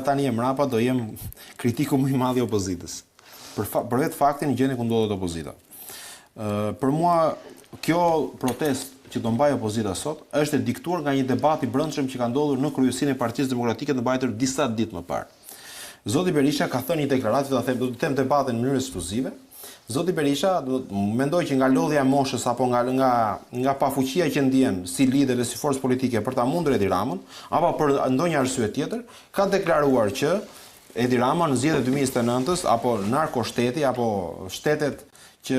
tani e mrapa do jem kritiku më i madh i opozitës. Për vetë faktin gjendje ku ndodhet opozita. Për mua kjo protestë që do mbajë opozita sot është e diktuar nga një debat i brendshëm që ka ndodhur në kryesinë e Partisë Demokratike të mbajtur disa ditë më parë. Zoti Berisha ka thënë një deklaratë, do të them debatin në mënyrë ekskluzive. Zoti Berisha mendoj që nga lodhja e moshës apo nga pafuqia që ndjen si lider dhe si forcë politike për ta mundur Edi Ramën, apo për ndonjë arsye tjetër, ka deklaruar që Edi Rama në zgjedhjet e 2029-s apo narkoshteti apo shtetet që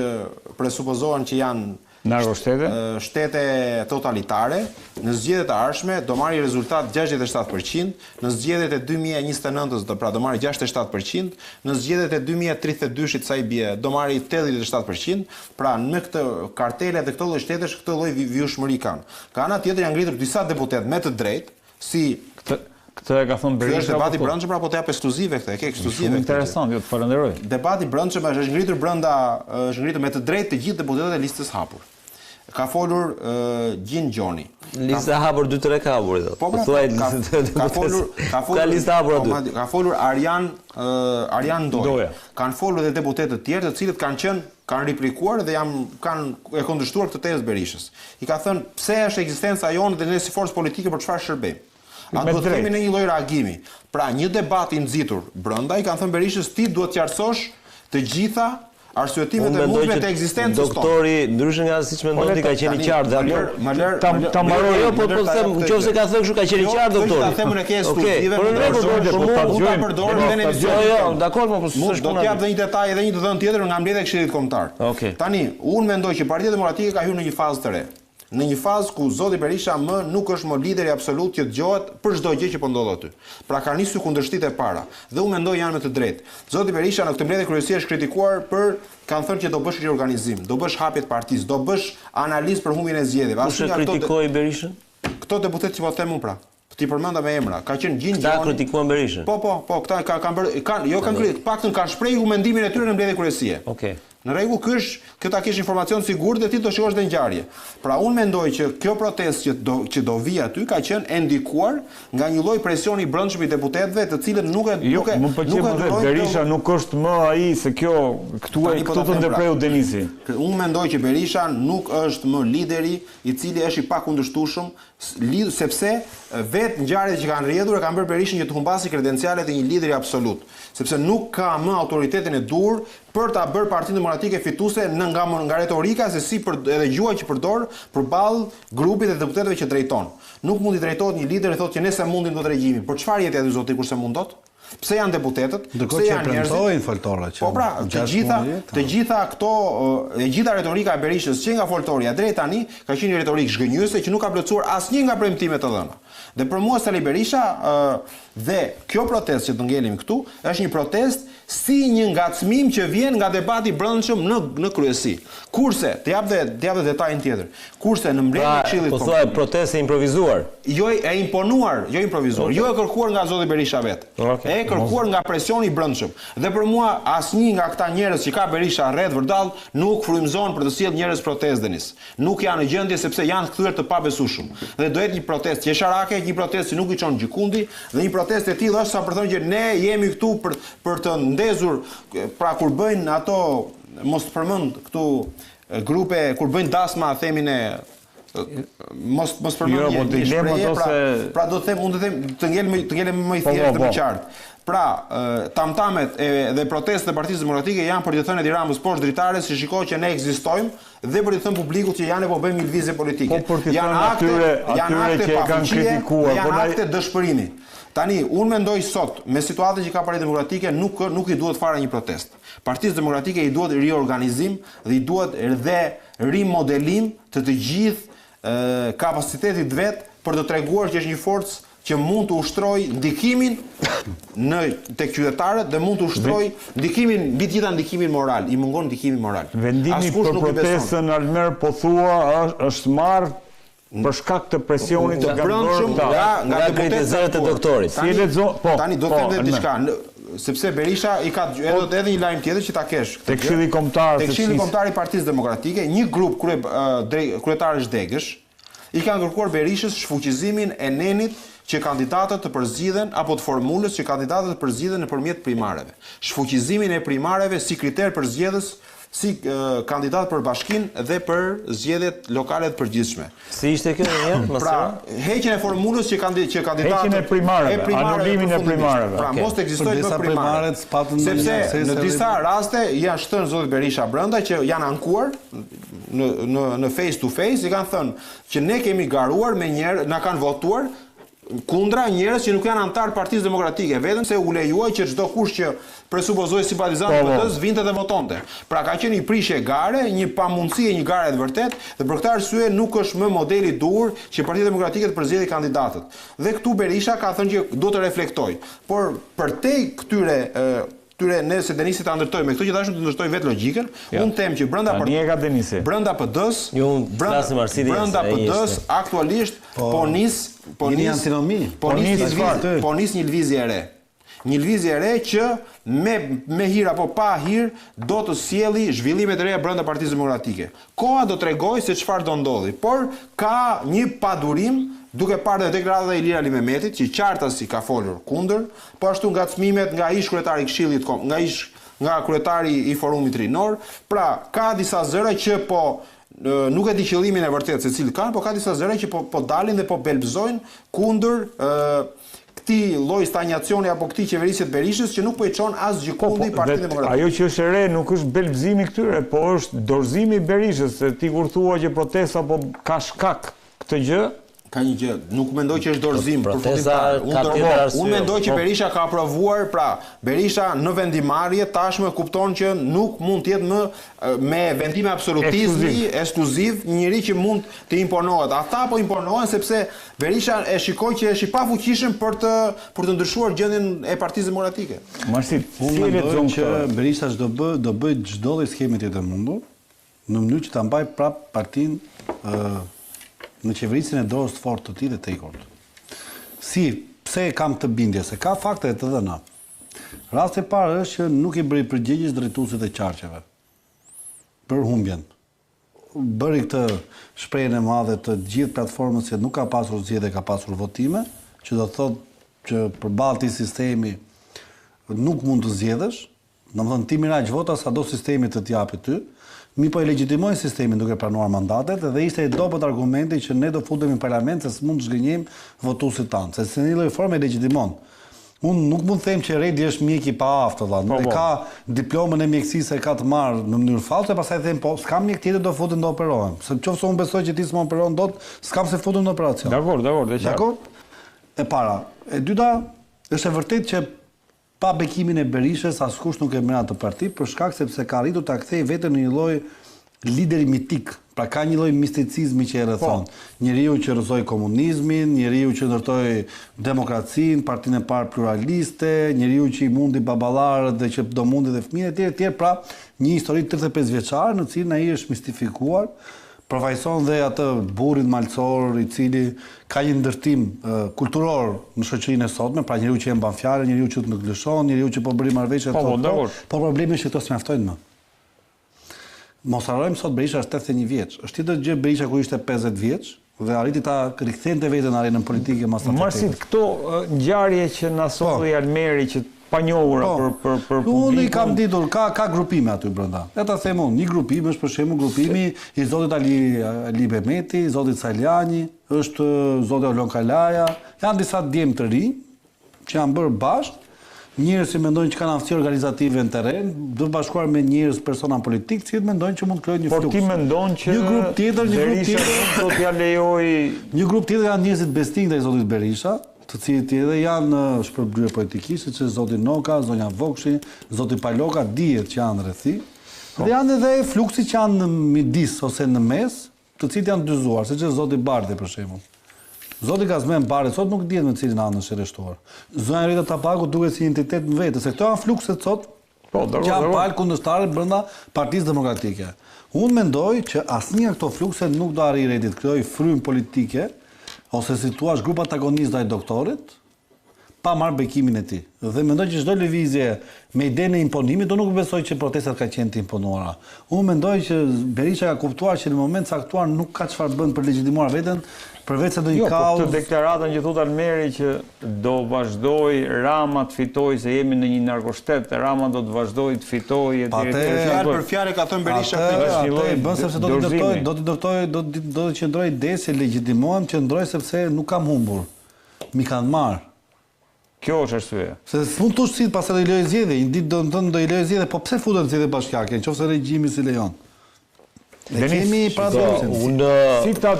presupozohen që janë shtete totalitare, në zgjedhjet e ardhshme do marrë rezultat 67%, në zgjedhjet e 2029-s do marrë 67%, në zgjedhjet e 2032-shit sa i bie do marrë 87%, pra në këtë kartele dhe këto lloj shtetesh këtë lloj vjushmëri kanë. Ka ana tjetër janë ngritur disa deputet me të drejtë, si Këtë e ka thënë Berisha. Është debati brendshëm apo të jap ekskluzive këtë? E ke ekskluzive. Interesant, ju të falenderoj. Debati brendshëm është ngritur me të drejtë të gjithë deputetët e listës hapur. Ka folur Gjin Gjoni. Lista hapur 2-3 ka hapur. Po thuaj ka lista hapur aty. Ka folur Arjan Doja. Kanë folur edhe deputetë të tjerë, të cilët kanë replikuar dhe kanë kundërshtuar këtë tezë Berishës. I ka thënë pse është ekzistenca jonë dhe ne si forcë politike për çfarë shërbejmë. A do të kemi në një lloj reagimi. Pra një debat i nxitur brenda, i kanë thënë Berishës ti duhet të qartësosh të gjitha arsyetimet e mundme të ekzistencës tonë. Doktori, ndryshe nga siç mendon ti ka qenë i qartë dhe ta mbaroj jo po them, nëse ka thënë kështu ka qenë i qartë doktori. Ta themën e ke ekskluzive. Mund ta përdorë edhe në emision. Jo, dakor, po s'është do të jap edhe një detaj edhe një të dhënë tjetër nga mbledhja e Këshillit Kombëtar. Tani, unë mendoj që Partia Demokratike ka hyrë në një fazë të re. Në një fazë ku Zoti Berisha nuk është më lideri absolut që dëgohet për çdo gjë që po ndodh aty. Pra ka nisur kundërshtitë e para dhe unë mendoj janë me të drejtë. Zoti Berisha në këtë mbledhje kryesore është kritikuar kanë thënë që do bësh riorganizim, do bësh hapje të partisë, do bësh analizë për humbjen e zgjedhjeve. Kush e kritikoi Berishën? Këto deputet që po them unë pra. Ti përmenda me emra, ka qenë Gjin Gjoni. Ta kritikuan Berishën. Po, këta kanë paktën kanë shprehur mendimin e tyre në mbledhje kryesore. Okej. Në rregull, këta kish informacion sigur dhe ti do shikosh dhe ngjarje. Pra unë mendoj që kjo protestë që do vi aty ka qenë e ndikuar nga një lloj presioni i brendshëm i deputetëve, të cilët nuk Berisha nuk është më ai se këtu të ndërpreu Denisi. Unë mendoj që Berisha nuk është më lideri i cili është i pakundërshtueshëm, sepse vetë ngjarjet që kanë rrjedhur e kanë bërë Berishën që të humbasi kredencialet e një lideri absolut, sepse nuk ka më autoritetin e dur për ta bërë Partinë Demokratike fituese nga retorika se si edhe gjuha që përdor përballë grupit e deputetëve që drejton. Nuk mund i drejtohet një lider e thotë që nëse mundin do të regjimin. Por çfarë jetë aty zoti kurse mundot? Pse janë deputetët? Pse janë njerëzit? Po pra, të gjitha këto, e gjitha retorika e Berishës që nga foltoria drejt tani ka qenë një retorikë zhgënjyese që nuk ka plotësuar asnjë nga premtimet e dhëna. Dhe për mua Sali Berisha dhe kjo protestë që të ngelim këtu është një protestë si një ngacmim që vjen nga debati brendshëm në kryesi. Kurse, të jap dhe detajin tjetër. Kurse në mbledhjen e Këshillit Kombëtar. Po thua protestë improvizuar. Jo e imponuar, jo improvizuar. Jo e kërkuar nga zoti Berisha vet. E kërkuar nga presioni i brendshëm. Dhe për mua asnjë nga këta njerëz që ka Berisha rreth vërdall nuk frymëzon për të sjellë njerëz protestë Denis. Nuk janë në gjendje sepse janë kthyer të pabesueshëm. Dhe do jetë një protestë qesharake, një protestë që nuk i çon gjikundi dhe një protestë e tillë është sa për të thënë që ne jemi këtu për të ndezur, pra kur bëjnë ato, mos të përmend këtu grupe, kur bëjnë dasma themin e mos përmend një shprehje, pra do të them, unë të ngel më i thjeshtë më qartë. Pra, tamtamet dhe protestet e Partisë Demokratike janë për të thënë Edi Ramës poshtë dritare se shikoj që ne ekzistojmë dhe për të thënë publikut që janë po bëjmë një lëvizje politike. Janë akte pafuqie, janë akte dëshpërimi. Tani, unë mendoj sot, me situatën që ka Partia Demokratike, nuk i duhet fare një protest. Partisë Demokratike i duhet riorganizim dhe i duhet dhe rimodelim të gjithë kapacitetit vet për të treguar që është një forcë që mund të ushtrojë ndikimin tek qytetarët dhe mund të ushtrojë ndikimin mbi të gjitha ndikimin moral. I mungon ndikimi moral. Vendimi për protestën Almer po thua është marrë për shkak të presionit të brendshëm nga deputetët e doktorit. Si lexo, tani do të them edhe diçka, sepse Berisha i ka edhe një lajm tjetër që ta kesh. Tek Këshilli Kombëtar, tek Këshilli Kombëtar i Partisë Demokratike, një grup kryetarësh degësh i kanë kërkuar Berishës shfuqizimin e Nenit që kandidatët të përzgjidhen apo të formulës që kandidatët të përzgjidhen nëpërmjet primareve. Shfuqizimin e primareve si kriter për zgjedhës si kandidat për bashkinë dhe për zgjedhjet lokale të përgjithshme. Si ishte kjo njëherë? Pra, heqjen e formulës që kandidatët heqjen e primareve, anulimin e primareve. Pra, mos të ekzistojë më primaret, sepse në disa raste janë shtënë zoti Berisha brenda që janë ankuar në face to face, i kanë thënë që ne kemi garuar me njerëz, na kanë votuar kundra njerëz që nuk janë antar Partisë Demokratike, vetëm se u lejuaj që çdo kush që presupozoi simpatizant të PD-s vinte dhe votonte. Pra ka qenë një prishje gare, një pamundësi e një gare të vërtet, dhe për këtë arsye nuk është më modeli dur që Partia Demokratike të përzgjedhë kandidatët. Dhe këtu Berisha ka thënë që do të reflektoj. Por përtej këtyre nëse Denisi ta ndërtoj me këto që dashur të ndërtoj vetë logjikën, unë them që brenda PD-s aktualisht po nis një lëvizje e re. Një lëvizje e re që me hir apo pa hir do të sjelli zhvillime të reja brenda Partisë Demokratike. Koha do t'rregojë se çfarë do ndodhi, por ka një padurim duke parë dhe deklarata e Ilir Ali Mehmetit, që qartasi ka folur kundër, po ashtu ngacmimet nga ish kryetari i Këshillit, nga kryetari i Forumit Rinor, pra ka disa zëra që nuk e di qëllimin e vërtet se cilë kanë, po ka disa zëra që po dalin dhe po belbëzojnë kundër këtij lloji stagnacioni apo këtij qeverisje të Berishës që nuk po i çon asgjë kundi Partinë Demokratike. Ajo që është e re nuk është belbëzimi këtyre, po është dorëzimi i Berishës, se ti kur thua që protesta po ka shkak këtë gjë, ka një gjë, nuk mendoj që është dorëzim përfundimtar. Unë mendoj që Berisha ka aprovuar, pra Berisha në vendimarrje tashmë kupton që nuk mund të jetë më me vendime absolutizmi ekskluziv njëri që mund të imponohet. Ata po imponohen sepse Berisha e shikoi që është i pafuqishëm për të ndryshuar gjendjen e Partisë Demokratike. Unë mendoj që Berisha do bëj çdo lloj skeme të mundur në mënyrë që ta mbaj prap partinë në qeverisjen e dorës të fortë të tij dhe të ikurt. Pse kam të bindje se ka fakte të dhëna. Rasti i parë është që nuk i bëri përgjegjës drejtuesit e qarqeve për humbjen. Bëri këtë shprehjen e madhe të gjithë platformës që nuk ka pasur zgjedhje, ka pasur votime, që do thotë që përballë këtij sistemi nuk mund të zgjedhësh, domethënë ti miraq vota sado sistemi të t'japë ty. Mi po e legjitimojnë sistemin duke pranuar mandatet dhe ishte i dobët argumenti që ne do futemi në parlament se s'mund të zgënjejmë votuesit tanë, se në një lloj forme e legjitimon. Unë nuk mund të them që Redi është mjek i paaftë, e ka diplomën e mjekësisë e ka të marrë në mënyrë false, pastaj them po s'kam mjek tjetër do futem do operohem. Se nëse unë besoj që ti s'më operon dot, s'kam se futem në operacion. Dakor. E para, e dyta, është e vërtetë që pa bekimin e Berishës askush nuk e merr atë parti për shkak sepse ka arritur ta kthejë veten në një lloj lideri mitik. Pra ka një lloj misticizmi që e rrethon. Njeriu që rrëzoi komunizmin, njeriu që ndërtoi demokracinë, partinë e parë pluraliste, njeriu që i mundi baballarët dhe që do mundi dhe fëmijët e tjerë, pra një histori 35 vjeçare në cilën ai është mistifikuar. Përfaqëson dhe atë burrin malcor i cili ka një ndërtim kulturor në shoqërinë e sotme, pra njeriu që e mban fjalën, njeriu që nuk lëshon, njeriu që po bëri marrëveshje po problemi është që këto s'mjaftojnë më. Mos harrojmë sot Berisha është 81 vjeç. Është tjetër gjë Berisha kur ishte 50 vjeç dhe arriti ta rikthente veten në arenën politike mas atë. Marsit këto ngjarje që na solli Almeri që pa njohura për publikun. Unë i kam ditur, ka grupime aty brenda. Le ta them unë, një grupim është për shembull grupimi i zotit Ali Mehmeti, zotit Saljani, është zoti Olon Kalaja, janë disa djemë të rinj që janë bërë bashkë. Njerëz që mendojnë që kanë aftësi organizative në terren, do bashkuar me njerëz persona politik, që mendojnë që mund të krijojnë një fluks. Por ti mendon që një grup tjetër do t'ia lejojë. Një grup tjetër janë njerëzit besnik ndaj zotit Berisha, të cilët edhe janë shpërblyer politikisht, siç është zoti Noka, zonja Vokshi, zoti Paloka, dihet që janë rrethi. Dhe janë edhe fluksi që janë në midis ose në mes, të cilët janë dyzuar, siç është zoti Bardhi për shembull. Zoti Gazmen Bardhi sot nuk dihet në cilin anë është arrestuar. Zonja Rita Tapaku duket si entitet në vetë, se këto janë flukset sot që janë palë kundërshtarë brenda Partisë Demokratike. Unë mendoj që asnjë nga këto flukse nuk do arrijë Redi të krijojë frymë politike ose si thua grup antagonist ndaj doktorit pa marrë bekimin e tij. Dhe mendoj që çdo lëvizje me idenë e imponimit, do nuk besoj që protestat ka qenë të imponuara. Unë mendoj që Berisha ka kuptuar që në moment caktuar nuk ka çfarë bën për legjitimuar veten, përveç se do një kaos. Jo, këtë deklaratën që thot Almeri që do vazhdoj Rama të fitojë se jemi në një narkoshtet, Rama do të vazhdoj të fitojë fjalë për fjalë ka thënë Berisha atë bën sepse do të qëndroj desi legjitimohem, qëndroj sepse nuk kam humbur. Mi kanë marrë. Kjo është arsye. Se s'mund të ushqit pas edhe i lejë zgjedhje, një ditë do i lejë zgjedhje, po pse futen zgjedhje bashkiake, nëse regjimi si lejon. Ne kemi unë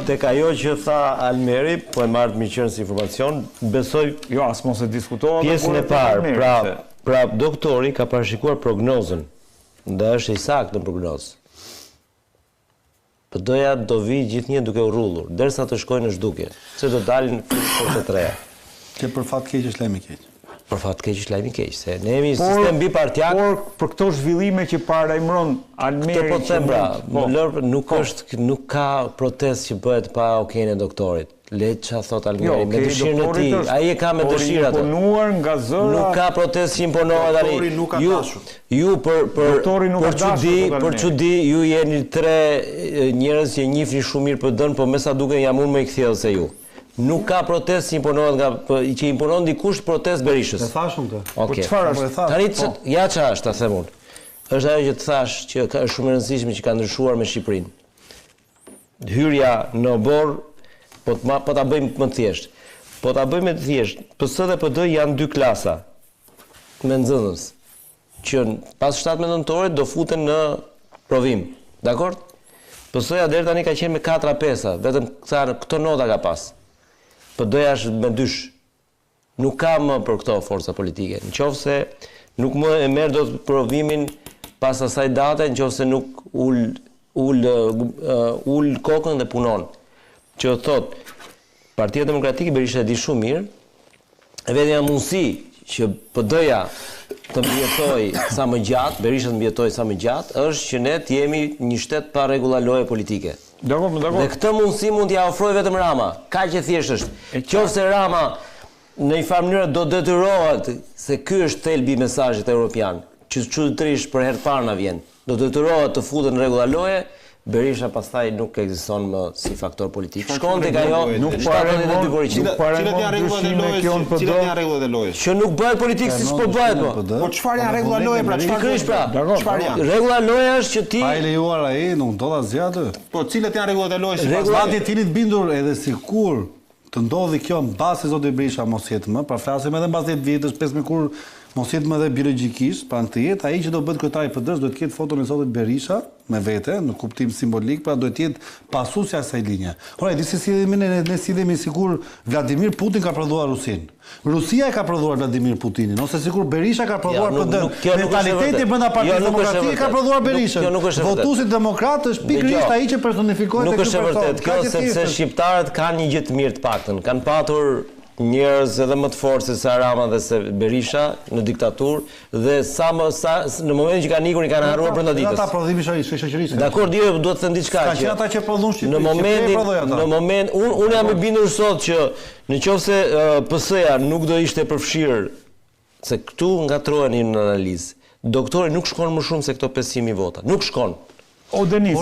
tek ajo që tha Almeri, po e marr me qenë si informacion, besoj jo as mos e diskutohet. Pjesën e parë, pra doktori ka parashikuar prognozën, nda është i saktë në prognozë. PD-ja do vi gjithnjë duke u rrullur, derisa të shkojnë në zhdukje, se do dalin për të treja. Që për fat keq është lajm i keq. Për fat keq është lajm i keq, se ne jemi sistem bipartiak. Por për këto zhvillime që paralajmëron Almeri, po them nuk ka protestë që bëhet pa okejen e doktorit. Le çfarë thot Almeri, me dëshirën e tij. Ai e ka me dëshirë atë. Imponuar nga zëra. Nuk ka protestë që imponohet tani. Ju për çudi ju jeni tre njerëz që njihni shumë mirë PD-n, po me sa duket jam unë më i kthjellë se ju. Nuk ka protestë që imponohet që imponon dikush protestë Berishës. E thashun këtë. Okej. Tani ja çfarë është ta them unë. Është ajo që të thash që është shumë e rëndësishme që ka ndryshuar me Shqipërinë. Hyrja në obor, po ta bëjmë më të thjeshtë. Po ta bëjmë të thjeshtë. PS dhe PD janë dy klasa me nxënës që pas 17 nëntorit do futen në provim. Dakor? PS-ja deri tani ka qenë me 4-5, vetëm këto nota ka pas. PD-ja është me dysh. Nuk ka më për këto forca politike. Nëse nuk më e merr dot provimin pas asaj date, nëse nuk ul kokën dhe punon. Që thot, Partia Demokratike Berisha e di shumë mirë, e vetëm mundësi që PD-ja të mbijetoj sa më gjatë, Berisha të mbijetoj sa më gjatë, është që ne të jemi një shtet pa rregulla loje politike. Dhe këtë mundësi mund t'ja ofroj vetëm Rama. Kaq e thjeshtë është. Qofse Rama në një farë mënyrë do detyrohet, se ky është thelbi i mesazhit evropian, që çuditërisht për herë të parë na vjen, do detyrohet të futet në rregulla loje, Berisha pastaj nuk ekziston më si faktor politik. Shkon tek ajo nuk paremon. Cilat janë rregullat e lojës? Që nuk bëhet politikë siç po bëhet po. Po çfarë janë rregullat e lojës pra? Çfarë janë? Rregulla e lojës është që ti ai lejuar ai, nuk do ta zgjatë. Po cilat janë rregullat e lojës? Rregullat e tinit bindur edhe sikur të ndodhi kjo mbasi zoti Berisha mos jetë më, pra flasim edhe mbas 10 vjetësh, 15 kur mos jetë më dhe biologjikisht, pra në këtë jetë, ai që do bëhet kryetari i PD-s do të ketë foton e zotit Berisha me vete, në kuptim simbolik, pra do të jetë pasusja e asaj linje. Ora, disi ne sidhemi sikur Vladimir Putin ka prodhuar Rusinë. Rusia e ka prodhuar Vladimir Putinin, ose sikur Berisha ka prodhuar PD-n. Mentaliteti brenda Partisë Demokratike ka prodhuar Berishën. Votuesi demokrat është pikërisht ai që personifikohet tek ky person. Nuk është e vërtetë kjo, sepse shqiptarët kanë një gjë të mirë të paktën. Kanë patur njerëz edhe më të fortë se Rama dhe se Berisha në diktaturë dhe në momentin që kanë ikur i kanë harruar brenda ditës. Ata prodhimi shoqërisë. Dakor, duhet të them diçka që ata që prodhon Shqipërinë. Në moment unë jam i bindur sot që nëse PS-ja nuk do ishte përfshirë, se këtu ngatroheni në analizë. Doktori nuk shkon më shumë se këto 500.000 vota. Nuk shkon. O Denis,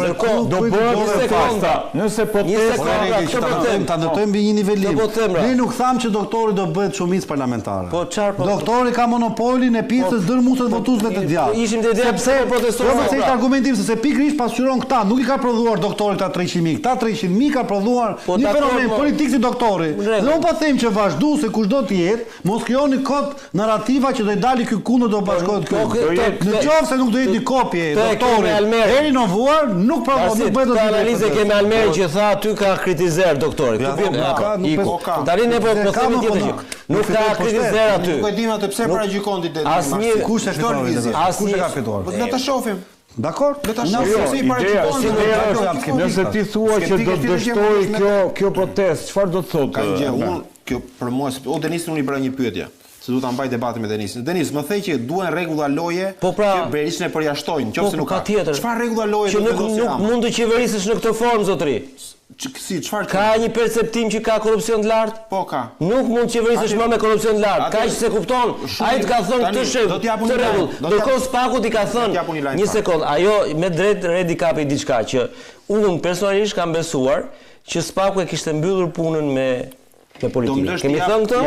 do bëhet sekonda. Nëse po ta ndërtojmë mbi një nivelim. Ne nuk tham që doktori do bëhet shumicë parlamentare. Po çfarë? Doktori ka monopolin e pjesës dërmuese të votuesve të djathtë. Ishim te dia pse protestojmë. Sepse është argumentim se pikërisht pasqyron këta, nuk i ka prodhuar doktori këta 300.000. Këta 300.000 ka prodhuar një fenomen politik si doktori. Dhe unë po them që vazhdu se kushdo të jetë, mos krijoni kot narrativa që do të dalë ky kundër do bashkohet këtu. Nëse nuk do jetë një kopje doktori. Deri në nuk bëhet të analizë kemi Almeri që tha aty ka kritizuar doktorit. Tani ne po themi tjetër. Nuk ka kritizuar aty. Nuk e di atë pse paragjikon ti deri. Asnjë kush e ka fituar. Do ta shohim. Dakor? Le ta shohim se i paragjikon. Nëse ti thua që do të dështoj kjo protestë, çfarë do të thotë? Ka gjë, unë kjo për mua, o Denis unë i bëra një pyetje. Se du ta mbaj debatin me Denisin. Denis, më thej që duhen rregulla loje që Berishën e përjashtojnë, nëse nuk ka. Çfarë rregulla loje do të nuk mund të qeverisësh në këtë formë zotëri? Ka një perceptim që ka korrupsion të lartë? Po ka. Nuk mund qeverisësh më me korrupsion të lartë. Kaq se kupton. Ai të ka thënë këtë shemb. Të rregull. Ndërkohë Spaku i ka thënë një sekond, ajo me drejt Redi kapi diçka që unë personalisht kam besuar që Spaku e kishte mbyllur punën me politikën. Kemi thënë këtë?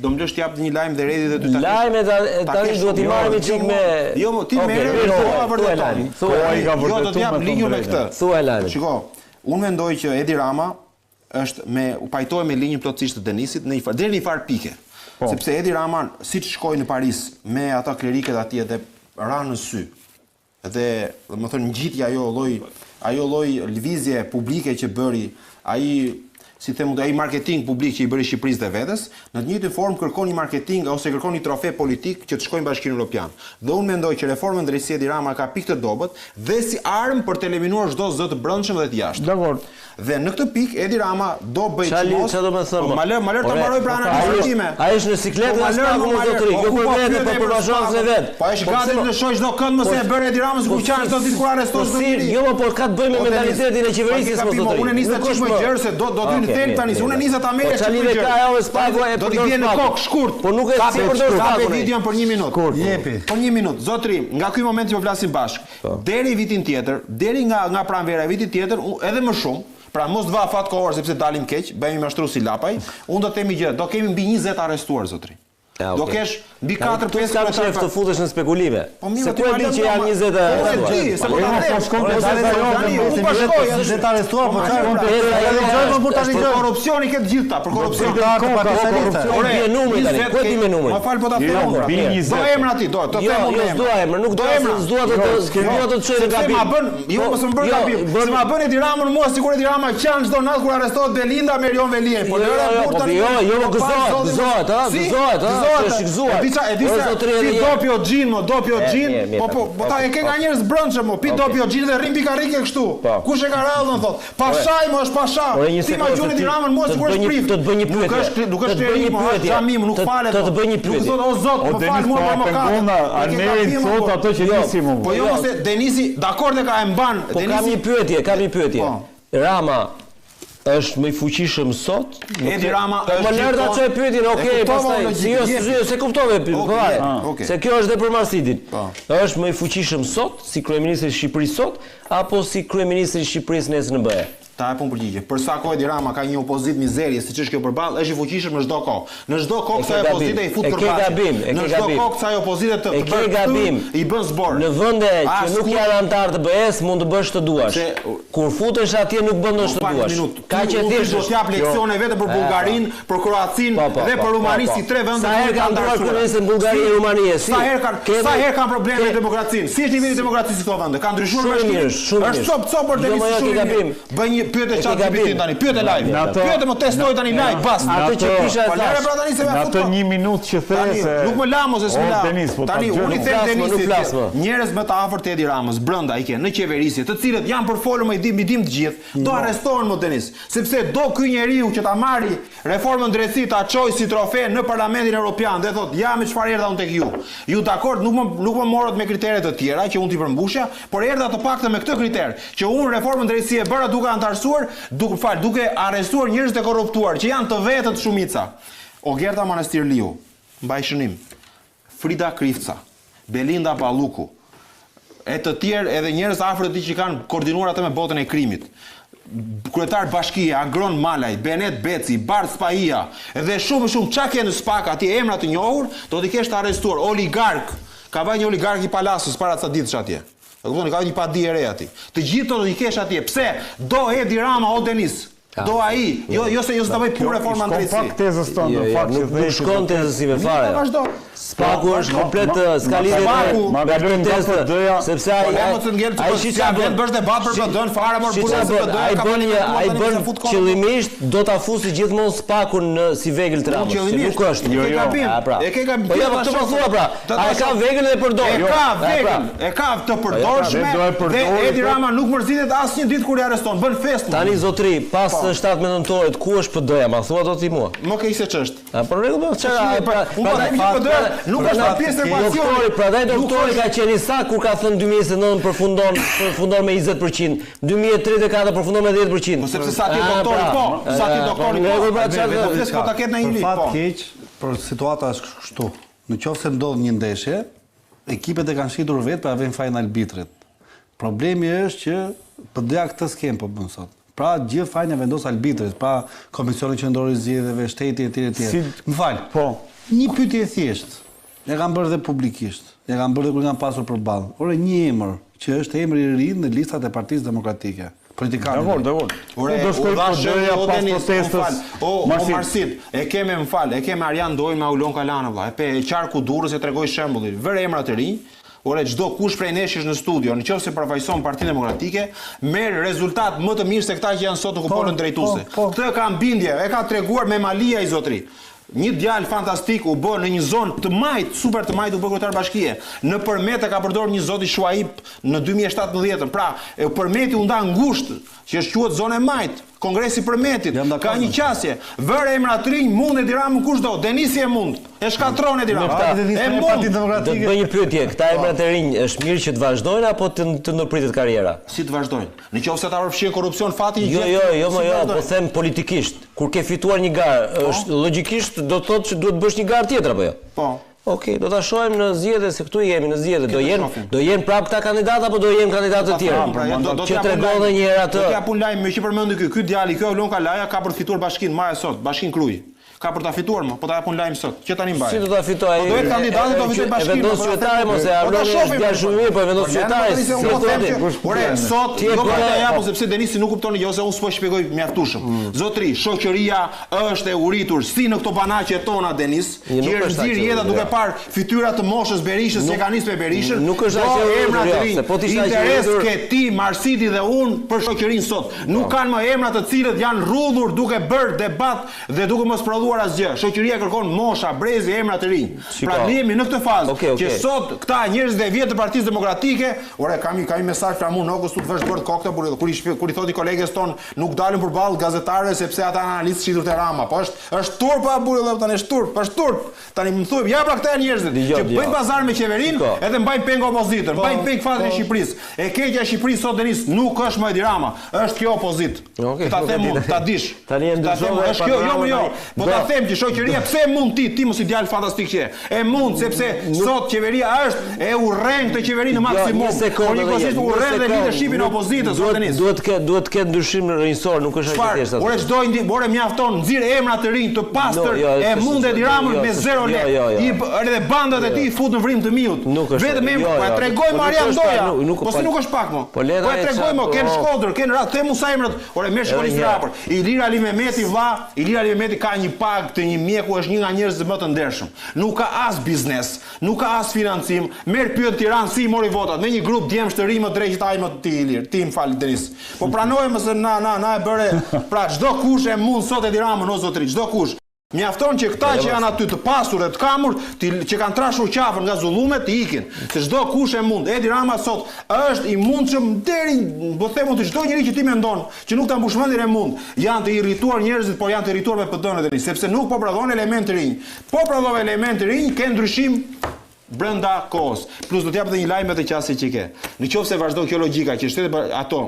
Do më lësh t'jap një lajm dhe Redi dhe ty ta. Lajme tani duhet i marrim çik me. Jo, ti merre thua vërtetoni. Jo, do t'jap linjën me këtë. Thuaj lajmin. Shiko, unë mendoj që Edi Rama është u pajtoi me linjën plotësisht të Denisit në një farë deri në një farë pike. Sepse Edi Rama siç shkoi në Paris me ata klerikët atje dhe ranë në sy. Dhe domethënë ngjitja ajo lloj lëvizje publike që bëri, si them, ai marketing publik që i bëri Shqipërisë dhe vetes, në të njëjtën formë kërkon një marketing ose kërkon një trofe politik që të shkojnë Bashkinë Evropiane. Dhe unë mendoj që reforma drejtësi Edi Rama ka pikë të dobët dhe si armë për të eliminuar çdo zë të brendshëm dhe të jashtëm. Dakor. Dhe në këtë pikë Edi Rama do bëj çmos. Çfarë do të thëmë? Ma lër të mbaroj pra analizën time. Ai është në sikletë dhe Spaku në zotëri, jo për vetë, por për vazhdimën e vet. Po ai është gati të shohë çdo kënd mëse e bën Edi Rama sikur qan çdo ditë kur arreston çdo njeri. Jo, por ka të bëjë me mentalitetin e qeverisjes më zotëri. Unë nisa çish më gjerë se do ty në tel tani, unë nisa ta merresh. Çalive ka ajo Spaku e do të vjen në kokë shkurt. Po nuk e si përdor Spaku. Ka videon për 1 minutë. Jepi. Për 1 minutë. Zotëri, nga ky moment që po flasim bashkë, deri vitin tjetër, deri nga pranvera e vitit tjetër, edhe më shumë. Pra mos të va fat kohor sepse dalim keq, bëhemi mashtru si lapaj. Unë do të themi gjë, do kemi mbi 20 arrestuar zotëri. Do kesh mbi 4-5 ka shef të futesh në spekulime. Se ku e di që janë 20 arrestuar? Për korrupsioni këtë gjithta, për korrupsion. Ku e di me numrin? Ma fal po ta them. Do emra ti, do të them. Jo, s'dua emër, nuk do emra, s'dua të çojë gabim. Ma bën, jo mos më bën gabim. Se ma bën Edi Ramën mua sikur Edi Rama qan çdo natë kur arrestohet Belinda Merion Velier. Po gëzohet, është gëzuar. Pi dopio gjin, po ta e ke nga njerëz brendshëm, pi dopio gjin dhe rrim pikarrike kështu. Kush e ka rradhën thot? Pashaj më është pasha. Ti ma gjuni Edi Ramën mua sikur është priv. Do të bëj një pyetje. Nuk është të xhamim, nuk falet. Do të bëj një pyetje. O zot, më fal mua për mëkat. Armeri thot ato që nisim. Po jo se Denisi, dakord e ka e mban. Po kam një pyetje. Rama është më i fuqishëm sot? Edi Rama është. Më lër ta çoj pyetjen, okay, pastaj. Se kuptove pyetjen. Se kjo është edhe për Marsitin. Është më i fuqishëm sot si kryeministri i Shqipërisë sot apo si kryeministri i Shqipërisë nesër në BE? Ta e pun përgjigje. Për sa kohë Edi Rama ka një opozit mizerie, siç është kjo përballë, është i fuqishëm në çdo kohë. Në çdo kohë sa opozita i fut kërbaçe. Në çdo kohë sa opozita të i bën zbor. Në vende që nuk janë antar të BE-s mund të bësh të duash. Kur futesh atje nuk bën dot të duash. Ka që thjesht do të jap leksione vetëm për Bullgarinë, për Kroacinë dhe për Rumaninë si 3 vende që kanë ndruar kryeministrin Bullgari dhe Rumanie. Sa herë kanë probleme me demokracinë? Si është niveli i demokracisë këto vende? Ka ndryshuar shumë. Është cop për Denisi. Bëj një pyetje çfarë GPT tani, pyete live. Pyete më testoj tani live, basta. Atë që kisha e thash. Në atë 1 minutë që the se nuk më la mos e s'mila. Tani unë i them Denisit, njerëz më të afërt të Edi Ramës brenda i kanë në qeverisje, të cilët janë përfolur më i dim të gjithë, do arrestohen më Denis, sepse do ky njeriu që ta marri reformën drejtësi ta çojë si trofe në Parlamentin Evropian dhe thotë ja me çfarë erdha unë tek ju. Ju dakord nuk më morët me kriteret të tjera që unë t'i përmbushja, por erdha të paktën me këtë kriter, që unë reformën drejtësi e bëra duke antarësuar, duke arrestuar njerëz të korruptuar që janë të vetët shumica. Ogerta Manastirliu, mbaj shënim. Frida Krifca, Belinda Balluku, e të tjerë edhe njerëz afër të tij që kanë koordinuar atë me botën e krimit. Kryetar bashkie, Agron Malaj, Benet Beci, Bart Spahia, dhe shumë çka ke në SPAK atje emra të njohur, do t'i kesh të arrestuar oligark. Ka vënë një oligark i Palasës para ca ditësh atje. E kuptoni, ka një padi e re aty. Të gjithë do t'i kesh atje. Pse? Do Edi Rama o Denis. Do ai, jo se ta bëj pure reforma drejtësi. Kompakt tezës tonë, në fakt që nuk shkon tezës si me fare. Vazhdo. Spaku është komplet ska lidhje me tezë, sepse ai shiça bën bësh debat për PD-n fare më burrë se PD. Ai bën qëllimisht do ta fusi gjithmonë Spakun si vegël të Ramës. Nuk është. Jo. E ke gabim. Po ja të thua pra. Ai ka vegël dhe përdor. E ka të përdorshme. Dhe Edi Rama nuk mërzitet asnjë ditë kur i arreston. Bën festë. Tani zotri, pas 7 nëntorit, ku është PD-ja, ma thua do ti mua. Më keq se ç'është. Për rregull, Nuk është pjesë e ekuacionit. Prandaj doktori ka qenë sakt kur ka thënë 2029 përfundon me 20%, 2034 përfundon me 10%. Sepse sa ti doktori po, sa ti doktori po. Po ta ketë në një Për fat keq, për situata është kështu. Në qoftë se ndodh një ndeshje, ekipet e kanë shitur vetë për avën fajin arbitrit. Problemi është që PD-ja këtë skem po bën sot. Pra gjithë fajin e vendos arbitrit, pra Komisioni Qendror i Zgjedhjeve, shteti etj. Më fal. Po. Një pyetje thjesht. E kanë bërë dhe publikisht. E kanë bërë dhe kur kanë pasur përballë. Ore një emër që është emri i ri në listat e Partisë Demokratike. Politikanë. Dakor. Ore, do shkoj PD-ja pas protestës. Marsit, e kemi Arjan Dojnë me Aulon Kalana vlla. E qarku Durrës e tregoj shembullin. Vër emra të rinj. Ore, çdo kush prej nesh është në studio, nëse përfaqëson Partinë Demokratike, merr rezultat më të mirë se këta që janë sot në kuponën drejtuese. Këtë kam bindje, e ka treguar me Malia i zotri. Një djalë fantastik u bë në një zonë të majt, super të majt u bë kryetar bashkie. Në Përmet e ka përdorur një zoti Shuaib në 2017. Pra, Përmeti u nda ngushtë, që është quhet zonë e majt. Kongresi Përmetit, ka një qasje. Vër emra të rinj, mund Edi Ramën kushdo, Denisi e mund. E shkatron Edi Ramën. E mund. Do të bëj një pyetje, këta emra të rinj është mirë që të vazhdojnë apo të ndërpritet karriera? Si të vazhdojnë? Nëse ta përfshin korrupsion fati Jo, po them politikisht. Kur ke fituar një garë, është logjikisht do të thotë që duhet bësh një garë tjetër apo jo? Po. Okej, do ta shohim në zgjedhje se këtu jemi në zgjedhje. Do jenë prapë këta kandidat apo do jenë kandidatë të tjerë? Që tregon edhe një herë atë. Do t'ja pun lajm me që përmendi ky djali, ky Aulon Kalaja ka për të fituar bashkinë marrë sot, bashkinë Kruj. Ka për ta fituar më, po ta japun lajm sot. Që tani mbaj. Si do ta fitojë? Po dohet kandidati do fitojë bashkinë. Vendos qytetare mos e Auloni është djalë shumë mirë, po vendos qytetare. Ore, sot do të japun sepse Denisi nuk kupton jo se unë s'po shpjegoj mjaftueshëm. Zotri, shoqëria është e uritur si në këto banaqe tona Denis, që është nxirr jeta duke parë fytyra të moshës Berishës, që ka nisur me Berishën. Nuk është asgjë emra të rinj. Interes ke ti, Marsiti dhe unë për shoqërinë sot. Nuk kanë më emra të cilët janë rrudhur duke bërë debat dhe duke mos prodhuar asgjë. Shoqëria kërkon mosha, brezi, emra të rinj. Pra ne jemi në këtë fazë që sot këta njerëz dhe vjetë të Partisë Demokratike, ore kam një mesazh flamun në August të vesh bërë kokta kur i thoti kolegës ton nuk dalën përballë gazetarëve sepse ata analistë shitur te Rama. Po është turp apo burrë tani është turp, është turp. Tani më thuaj, ja pra këta njerëzit që bëjnë pazar me qeverinë edhe mbajnë peng opozitën, mbajnë peng fatin e Shqipërisë. E keqja e Shqipërisë sot Denis nuk është më Edi Rama, është kjo opozitë. Ta them unë, ta dish. Tani e ndryshova, është kjo, jo. Po ta them që shoqëria pse mund ti mos i djalë fantastik që e mund sepse sot qeveria është e urren këtë qeveri në maksimum. Por njëkohësisht urren dhe leadershipin e opozitës sot Denis. Duhet të ketë ndryshim rinjësor, nuk është asgjë tjetër. Ore çdo ore mjafton nxirr emra të rinj të pastër e mund Edi Ramën me 0 lekë. Edhe bandat e tij fut në vrim të miut. Vetëm po e tregoj Marian Doja. Po si nuk është pak më. Po e tregoj më, ken Shkodër, ken Rat, them sa emrat. Ore merr shkollë rapor. Ilir Ali Mehmeti vlla, Ilir Ali Mehmeti ka një pagë të një mjeku, është një nga njerëzit më të ndershëm. Nuk ka as biznes, nuk ka as financim. Merr pyet Tiranë si mori votat me një grup djemsh të ri më drejt ai më të Ilir. Ti më fal Denis. Po pranojmë se na e bëre. Pra çdo kush e mund sot Edi Ramën o zotri, çdo kush. Mjafton që këta që janë aty të pasur dhe të kamur, që kanë trashur qafën nga zullumet, të ikin. Se çdo kush e mund. Edi Rama sot është i mundshëm deri, po them unë, çdo njeri që ti mendon, që nuk ta mbush mendin e mund. Janë të irrituar njerëzit, por janë të irrituar me PD-n e Denis, sepse nuk po prodhon element të rinj. Po prodhon element të rinj, ke ndryshim brenda kohës. Plus do të jap edhe një lajm me të qasje që ke. Nëse vazhdon kjo logjika që shtetet ato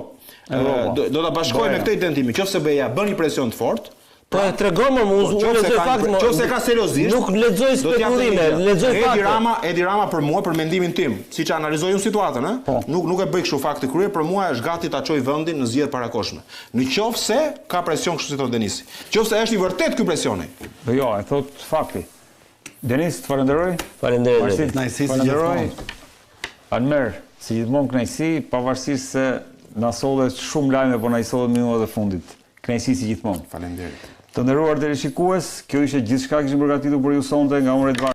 do ta bashkojmë me këtë identim. Nëse BE-ja bën një presion të fortë, po e tregon më unë lexoj fakt më. Nëse ka seriozisht. Nuk lexoj spekulime, lexoj fakte. Edi Rama për mua, për mendimin tim, siç analizoj unë situatën, nuk e bëj kështu fakti kryer, për mua është gati ta çoj vendin në zgjedhjet parakoshme. Nëse ka presion kështu si thot Denisi. Nëse është i vërtet ky presioni. Jo, e thot fakti. Denis, të falenderoj. Faleminderit. Falenderoj. Almer, si gjithmonë kënaqësi, pavarësisht se na sollet shumë lajme, por na i sollet minutat e fundit. Kënaqësi si gjithmonë. Faleminderit. Të nderuar televizionistësh, kjo ishte gjithçka që kishim përgatitur për ju sonte nga unë Redvar.